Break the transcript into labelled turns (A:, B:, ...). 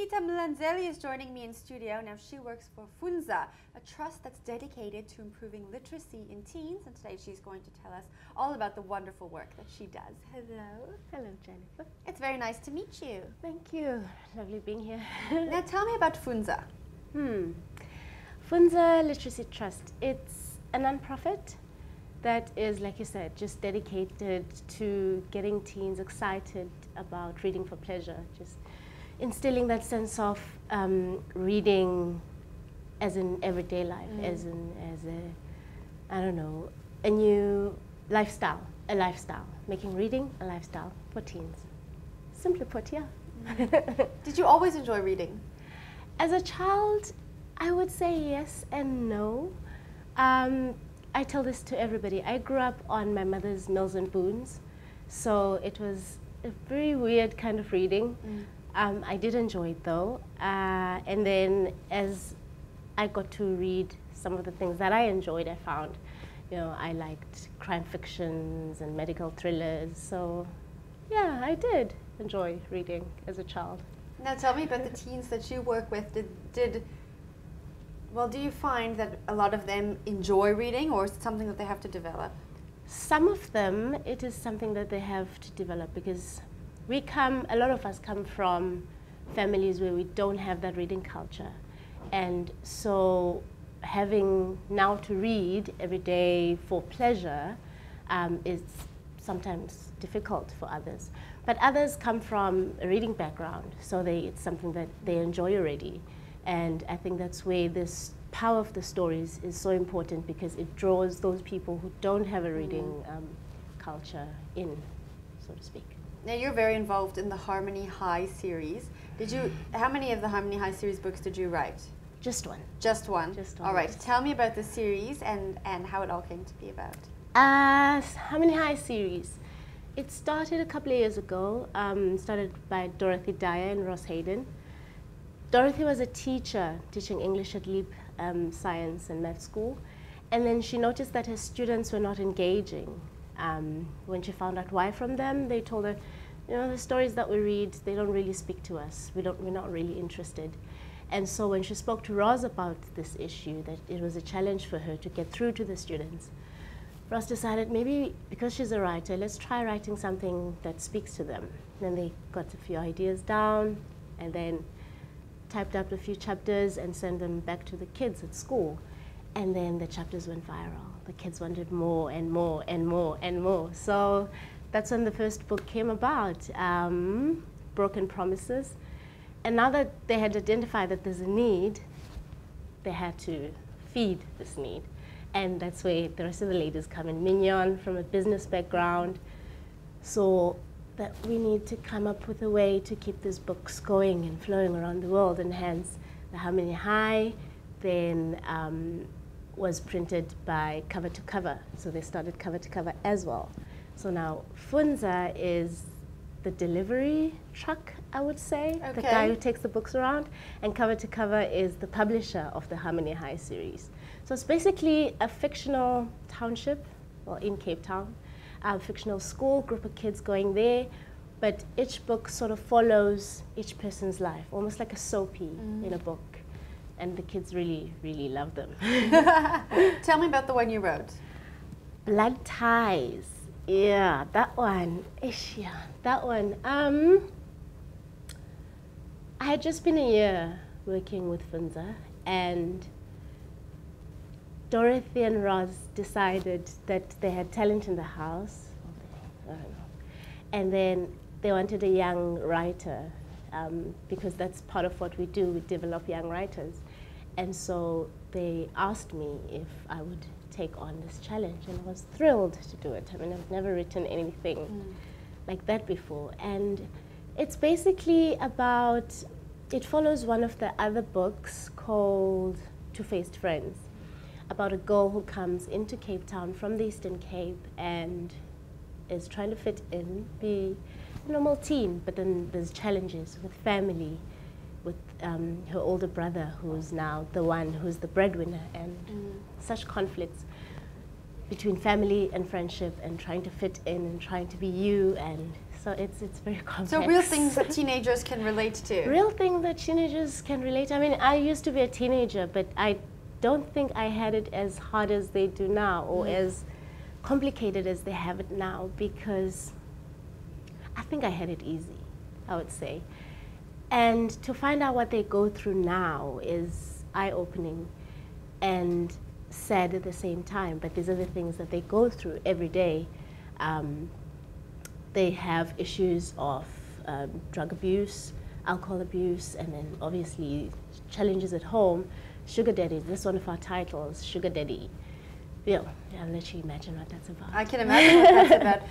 A: Nikita Milanzelli is joining me in studio. Now, she works for Windsor, a trust that's dedicated to improving literacy in teens. And today she's going to tell us all about the wonderful work that she does. Hello.
B: Hello, Jennifer.
A: It's very nice to meet you.
B: Thank you. Lovely being here.
A: Now, tell me about Windsor.
B: Windsor Literacy Trust. It's a non-profit that is, like you said, just dedicated to getting teens excited about reading for pleasure, just instilling that sense of reading as in everyday life, as a, I don't know, a new lifestyle, making reading a lifestyle for teens. Simply put, yeah.
A: Did you always enjoy reading?
B: As a child, I would say yes and no. I tell this to everybody. I grew up on my mother's Mills and Boons, so it was a very weird kind of reading. I did enjoy it though, and then as I got to read some of the things that I enjoyed, I found, you know, I liked crime fictions and medical thrillers, so yeah, I did enjoy reading as a child.
A: Now tell me about the teens that you work with. Well, do you find that a lot of them enjoy reading, or is it something that they have to develop?
B: Some of them, it is something that they have to develop, because a lot of us come from families where we don't have that reading culture. And so having now to read every day for pleasure is sometimes difficult for others. But others come from a reading background, so it's something that they enjoy already. And I think that's where this power of the stories is so important, because it draws those people who don't have a reading culture in, so to speak.
A: Now, you're very involved in the Harmony High series. How many of the Harmony High series books did you write?
B: Just one.
A: Just one?
B: Just one.
A: All right. Tell me about the series and how it all came to be about.
B: Harmony High series. It started a couple of years ago. Started by Dorothy Dyer and Ross Hayden. Dorothy was a teacher teaching English at Leap Science and Math School, and then she noticed that her students were not engaging. When she found out why from them, they told her, you know, the stories that we read, they don't really speak to us. We're not really interested. And so when she spoke to Ross about this issue, that it was a challenge for her to get through to the students, Ross decided maybe because she's a writer, let's try writing something that speaks to them. Then they got a few ideas down, and then typed up a few chapters and sent them back to the kids at school. And then the chapters went viral. The kids wanted more and more and more and more. So that's when the first book came about, Broken Promises. And now that they had identified that there's a need, they had to feed this need. And that's where the rest of the ladies come in. Mignon from a business background. So that we need to come up with a way to keep these books going and flowing around the world, and hence the Harmony High then was printed by cover to cover. So they started cover to cover as well. So now Windsor is the delivery truck, I would say, the guy who takes the books around, and cover to cover is the publisher of the Harmony High series. So it's basically a fictional township, well, in Cape Town, a fictional school, group of kids going there, but each book sort of follows each person's life, almost like a soapy in a book. And the kids really, really love them.
A: Tell me about the one you wrote.
B: Blood Ties. Yeah, that one. Ashiya, that one. I had just been a year working with Windsor, and Dorothy and Ross decided that they had talent in the house, I don't know, and then they wanted a young writer, because that's part of what we do, we develop young writers. And so they asked me if I would take on this challenge, and I was thrilled to do it. I mean, I've never written anything like that before. And it's basically about, it follows one of the other books called Two-Faced Friends, about a girl who comes into Cape Town from the Eastern Cape and is trying to fit in, be a normal teen, but then there's challenges with family, with her older brother, who's now the one who's the breadwinner, and such conflicts. between family and friendship and trying to fit in and trying to be you, and so it's very complex.
A: So real things that teenagers can relate to.
B: Real things that teenagers can relate to. I mean, I used to be a teenager, but I don't think I had it as hard as they do now, or as complicated as they have it now, because I think I had it easy, I would say. And to find out what they go through now is eye-opening and sad at the same time, but these are the things that they go through every day. They have issues of drug abuse, alcohol abuse, and then obviously challenges at home. Sugar daddy, this is one of our titles, sugar daddy. You know, I'll let you imagine what that's about.
A: I can imagine what that's about.